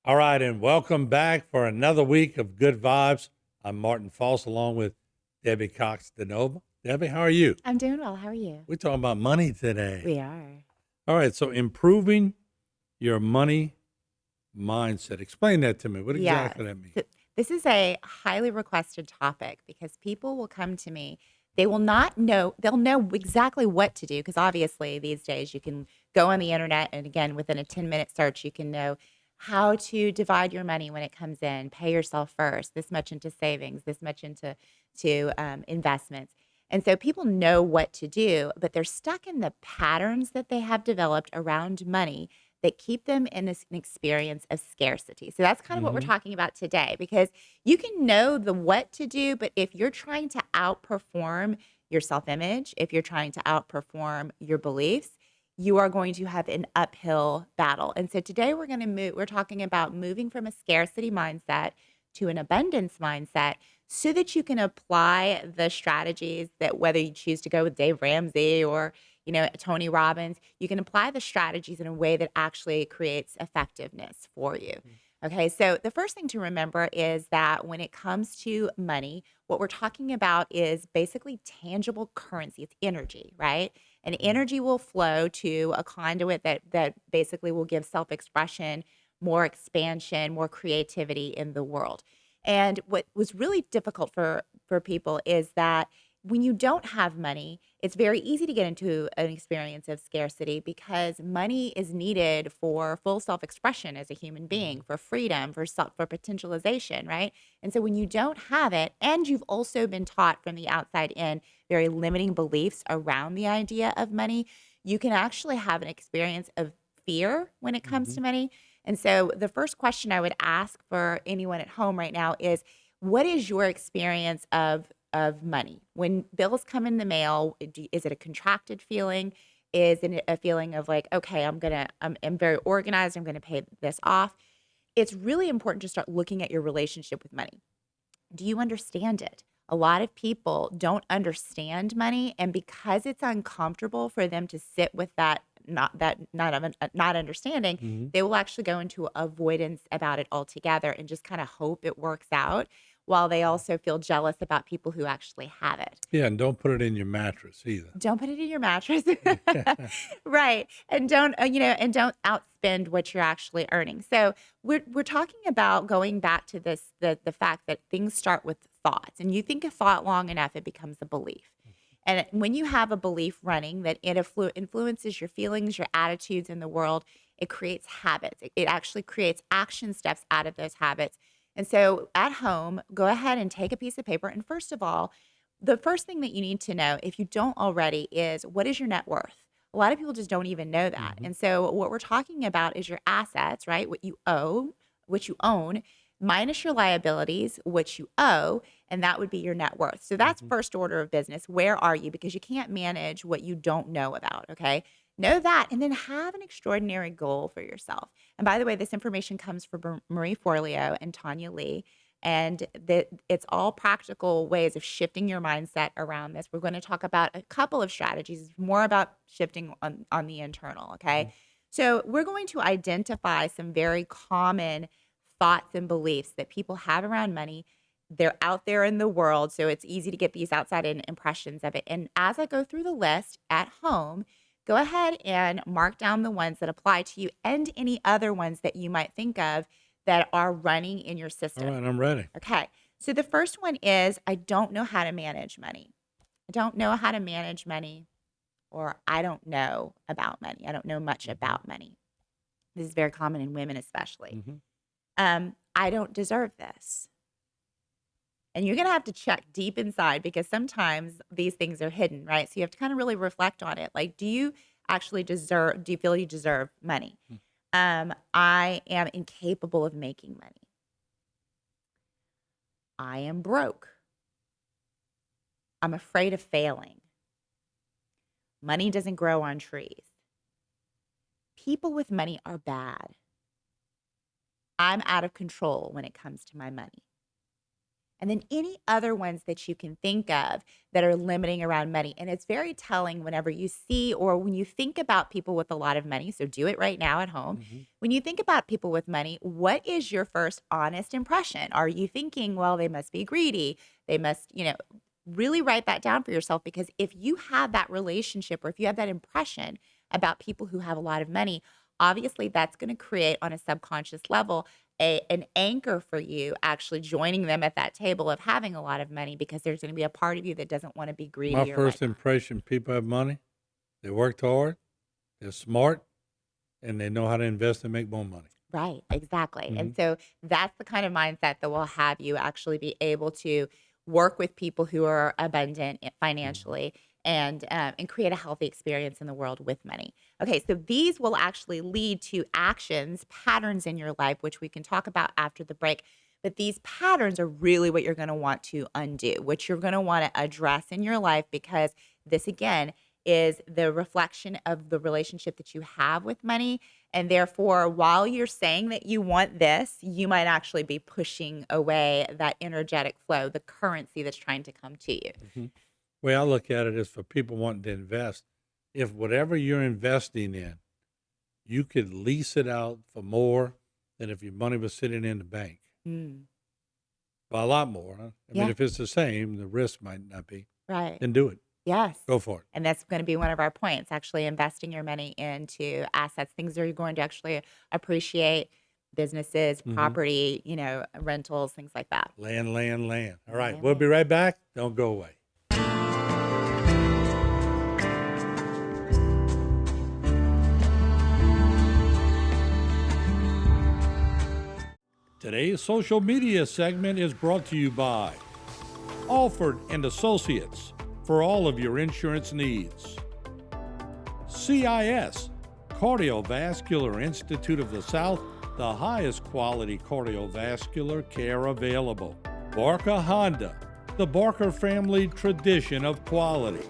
All right, and welcome back for another week of Good Vibes. I'm Martin Falls along with Debbie Cox DeNova. Debbie, how are you? I'm doing well. How are you? We're talking about money today. We are. All right, so improving your money mindset. Explain that to me. What Yes. exactly that means? So this is a highly requested topic because people will come to me. They will not know, they'll know exactly what to do because obviously these days you can go on the internet and again, within a 10-minute search, you can know how to divide your money when it comes in, pay yourself first, this much into savings, this much into investments. And so people know what to do, but they're stuck in the patterns that they have developed around money that keep them in an experience of scarcity. So that's kind of what we're Hmm. talking about today because you can know the what to do, but if you're trying to outperform your self image, if you're trying to outperform your beliefs, you are going to have an uphill battle. And so today we're talking about moving from a scarcity mindset to an abundance mindset so that you can apply the strategies that whether you choose to go with Dave Ramsey or Tony Robbins, you can apply the strategies in a way that actually creates effectiveness for you. Okay, so the first thing to remember is that when it comes to money, what we're talking about is basically tangible currency. It's energy, right? And energy will flow to a conduit that basically will give self-expression, more expansion, more creativity in the world. And what was really difficult for people is that when you don't have money, it's very easy to get into an experience of scarcity because money is needed for full self-expression as a human being, for freedom, for potentialization, right? And so when you don't have it, and you've also been taught from the outside in very limiting beliefs around the idea of money, you can actually have an experience of fear when it comes Hmm. to money. And so the first question I would ask for anyone at home right now is what is your experience of money? When bills come in the mail, is it a contracted feeling? Is it a feeling of like, okay, I'm very organized, I'm gonna pay this off? It's really important to start looking at your relationship with money. Do you understand it? A lot of people don't understand money, and because it's uncomfortable for them to sit with not understanding, Hmm. they will actually go into avoidance about it altogether and just kind of hope it works out, while they also feel jealous about people who actually have it. Yeah, and don't put it in your mattress either. Don't put it in your mattress. Right. And don't outspend what you're actually earning. So we're talking about going back to the fact that things start with thoughts. And you think a thought long enough, it becomes a belief. And when you have a belief running that it influences your feelings, your attitudes in the world, it creates habits. It actually creates action steps out of those habits. And so at home, go ahead and take a piece of paper. And first of all, the first thing that you need to know, if you don't already, is what is your net worth? A lot of people just don't even know that. Hmm. And so what we're talking about is your assets, right? What you own, minus your liabilities, which you owe, and that would be your net worth. So that's Hmm. first order of business. Where are you? Because you can't manage what you don't know about, okay? Know that and then have an extraordinary goal for yourself. And by the way, this information comes from Marie Forleo and Tanya Lee, and that it's all practical ways of shifting your mindset around this. We're going to talk about a couple of strategies, more about shifting on the internal, okay? So, we're going to identify some very common thoughts and beliefs that people have around money. They're out there in the world, so it's easy to get these outside impressions of it. And as I go through the list at home, go ahead and mark down the ones that apply to you and any other ones that you might think of that are running in your All system. right, I'm ready. Okay. So the first one is I don't know how to manage money. I don't know how to manage money, or I don't know about money. I don't know much Hmm. about money. This is very common in women, especially. Hmm. I don't deserve this. And you're going to have to check deep inside because sometimes these things are hidden, right? So you have to kind of really reflect on it. Like, do you feel you deserve money? I am incapable of making money. I am broke. I'm afraid of failing. Money doesn't grow on trees. People with money are bad. I'm out of control when it comes to my money. and then any other ones that you can think of that are limiting around money. And it's very telling whenever you see or when you think about people with a lot of money. So do it right now at home. Hmm. When you think about people with money, what is your first honest impression? Are you thinking, well, they must be greedy? They must, really write that down for yourself, because if you have that relationship or if you have that impression about people who have a lot of money, obviously that's going to create on a subconscious level an anchor for you actually joining them at that table of having a lot of money, because there's going to be a part of you that doesn't want to be My greedy or first whatnot. impression: people have money, they worked hard, they're smart, and they know how to invest and make more money. Right, exactly. Hmm. And so that's the kind of mindset that will have you actually be able to work with people who are abundant Hmm. financially and create a healthy experience in the world with money. Okay, so these will actually lead to actions, patterns in your life, which we can talk about after the break. But these patterns are really what you're going to want to undo, what you're going to want to address in your life, because this again is the reflection of the relationship that you have with money, and therefore, while you're saying that you want this, you might actually be pushing away that energetic flow, the currency that's trying to come to you. Hmm. Way I look at it is for people wanting to invest. If whatever you're investing in, you could lease it out for more than if your money was sitting in the bank. Mm. By a lot more. Huh? I mean, Yeah, if it's the same, the risk might not be. right. Then do it. Yes. Go for it. And that's going to be one of our points, actually investing your money into assets, things that are going to actually appreciate, businesses, Hmm. property, rentals, things like that. Land, land, land. All right. Land, We'll be land. right back. Don't go away. Today's social media segment is brought to you by Alford and Associates for all of your insurance needs. CIS, Cardiovascular Institute of the South, the highest quality cardiovascular care available. Barker Honda, the Barker family tradition of quality.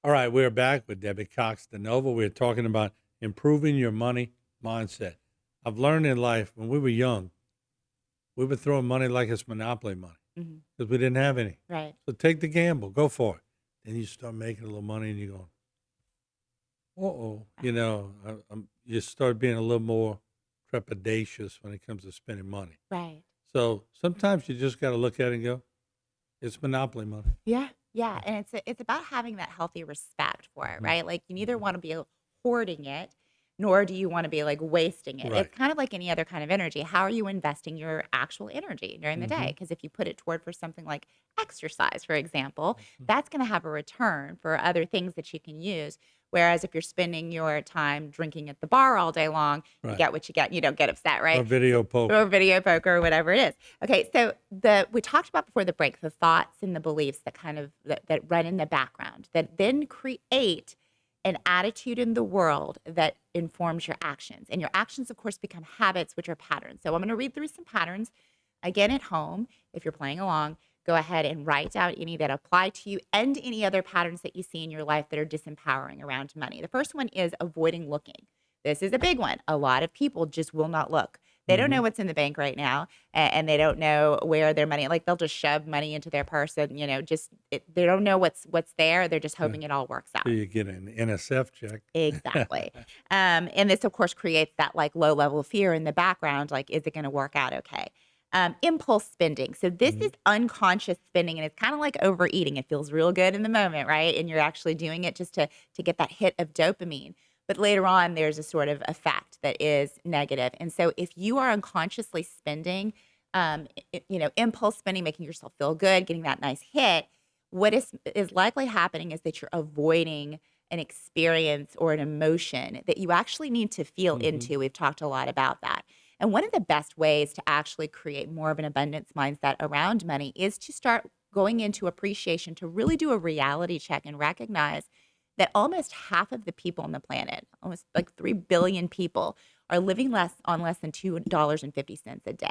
All right, we're back with Debbie Cox DeNova. We're talking about improving your money mindset. I've learned in life when we were young, we were throwing money like it's monopoly money Hmm. because we didn't have any. Right. So take the gamble, go for it. Then you start making a little money and you're going, you start being a little more trepidatious when it comes to spending money. Right. So sometimes you just got to look at it and go, it's monopoly money. Yeah, yeah, and it's about having that healthy respect for it, Mhm. right? Like, you neither wanna be hoarding it, nor do you wanna be, like, wasting it. Right. It's kind of like any other kind of energy. How are you investing your actual energy during the day? Hmm. Because if you put it toward for something like exercise, for example, Hmm. that's gonna have a return for other things that you can use. Whereas if you're spending your time drinking at the bar all day long, you Right. get what you get, and you don't get upset, Or right? video Or poker. video poker or whatever it is. Okay, so the we talked about before the break the thoughts and the beliefs that kind of that run in the background that then create an attitude in the world that informs your actions. And your actions, of course, become habits, which are patterns. So I'm going to read through some patterns again at home. If you're playing along, go ahead and write out any that apply to you and any other patterns that you see in your life that are disempowering around money. The first one is avoiding looking. This is a big one. A lot of people just will not look. They don't know Hmm. what's in the bank right now, and they don't know where their money. Like they'll just shove money into their purse, and they don't know what's there. They're just Yeah. hoping it all works So out. you get an NSF check. Exactly. And this, of course, creates that like low level of fear in the background. Like, is it going to work out okay? Impulse spending. So this Mhm. is unconscious spending, and it's kind of like overeating. It feels real good in the moment, right? And you're actually doing it just to get that hit of dopamine. But later on, there's a sort of effect that is negative. And so if you are unconsciously spending, impulse spending, making yourself feel good, getting that nice hit, what is likely happening is that you're avoiding an experience or an emotion that you actually need to feel Mhm. into. We've talked a lot about that. And one of the best ways to actually create more of an abundance mindset around money is to start going into appreciation, to really do a reality check and recognize that almost half of the people on the planet, almost like 3 billion people, are living less than $2.50 a day,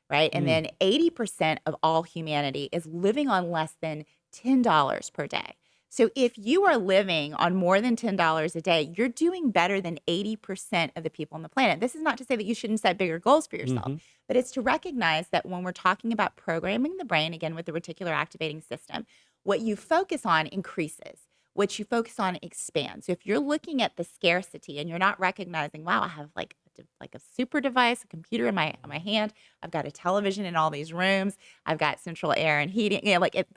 right? And Mm. then 80% of all humanity is living on less than $10 per day. So if you are living on more than $10 a day, you're doing better than 80% of the people on the planet. This is not to say that you shouldn't set bigger goals for yourself, Hmm. but it's to recognize that when we're talking about programming the brain, again, with the reticular activating system, what you focus on increases. What you focus on expands. So if you're looking at the scarcity and you're not recognizing, wow, I have like a super device, a computer in my hand. I've got a television in all these rooms. I've got central air and heating.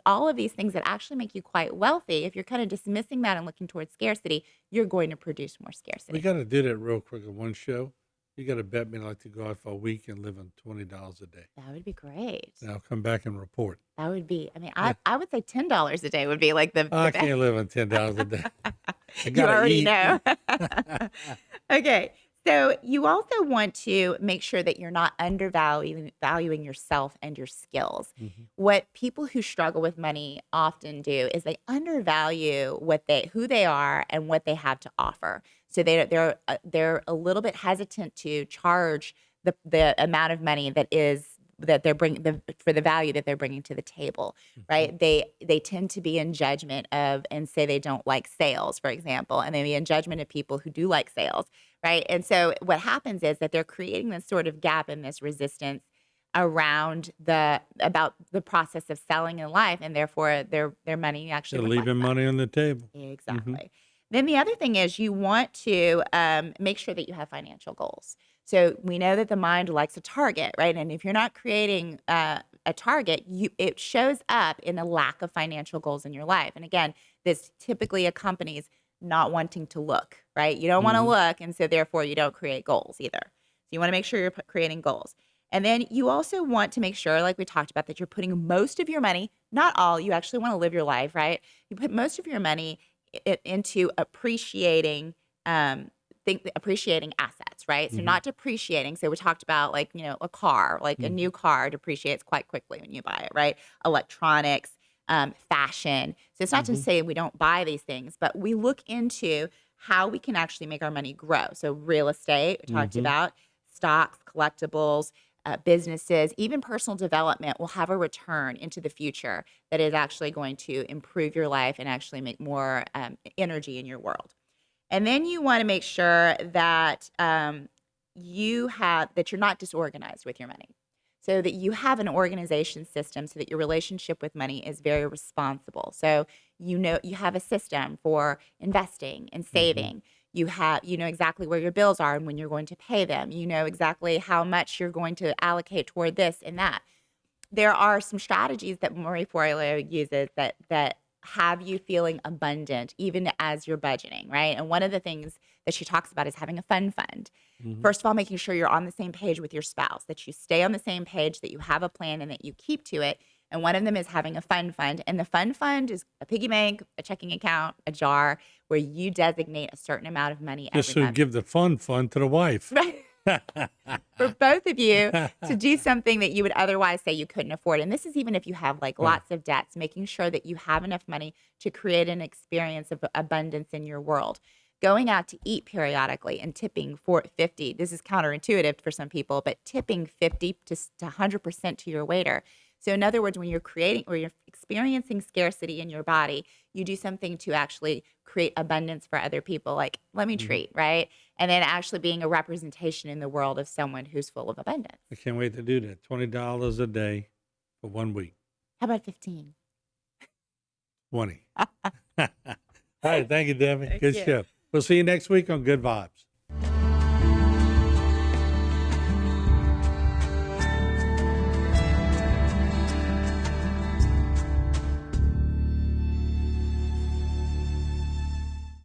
All of these things that actually make you quite wealthy. If you're kind of dismissing that and looking towards scarcity, you're going to produce more We scarcity. got to do that real quick in one show. You got to bet me like to go out for a week and live on $20 a day. That would be great. Now come back and report. That would be. I mean, Yeah. I would say $10 a day would be like the I best. can't live on $10 a day. I You gotta already eat. know. Okay. So you also want to make sure that you're not valuing yourself and your skills. Mhm. What people who struggle with money often do is they undervalue who they are and what they have to offer. So they're a little bit hesitant to charge the amount of money that they're bringing for the value that they're bringing to the table, Mhm. right? They tend to be in judgment of and say they don't like sales, for example, and they be in judgment of people who do like sales, right? And so what happens is that they're creating this sort of gap and this resistance around about the process of selling in life, and therefore their money actually They're reflects leaving that. money on the table. Hmm. Exactly. Then the other thing is you want to make sure that you have financial goals. So we know that the mind likes a target, right? And if you're not creating a target, it shows up in a lack of financial goals in your life. And again, this typically accompanies not wanting to look, right? You don't want to Hmm. look, and so therefore you don't create goals either. So you want to make sure you're creating goals. And then you also want to make sure, like we talked about, that you're putting most of your money, not all, you actually want to live your life, right? You put most of your money into appreciating appreciating assets, right? So Hmm. not depreciating. So we talked about a car, like a Hmm. new car depreciates quite quickly when you buy it, right? Electronics, fashion. So it's not to Hmm. say we don't buy these things, but we look into how we can actually make our money grow. So real estate, we talked Hmm. about stocks, collectibles, businesses, even personal development will have a return into the future that is actually going to improve your life and actually make more energy in your world. And then you want to make sure that you're not disorganized with your money. So that you have an organization system so that your relationship with money is very responsible. So you have a system for investing and Hmm. saving. You know exactly where your bills are and when you're going to pay them. You know exactly how much you're going to allocate toward this and that. There are some strategies that Marie Forleo uses that have you feeling abundant even as you're budgeting, right? And one of the things that she talks about is having a fund. Hmm. First of all, making sure you're on the same page with your spouse, that you stay on the same page, that you have a plan and that you keep to it. And one of them is having a fund. And the fund is a piggy bank, a checking account, a jar where you designate a certain amount of money Just every to month. give the fun to the wife. Right. For both of you to do something that you would otherwise say you couldn't afford. And this is even if you have like Right. lots of debts, making sure that you have enough money to create an experience of abundance in your world. Going out to eat periodically and tipping for 50. This is counterintuitive for some people, but tipping 50 to 100% to your waiter. So in other words, when you're creating or you're experiencing scarcity in your body, you do something to actually create abundance for other people. Like, let me Hmm. treat, right? And then actually being a representation in the world of someone who's full of abundance. I can't wait to do that. $20 a day for 1 week. How about 15? 20. All right. Thank you, Debbie. Thank Good you. show. We'll see you next week on Good Vibes.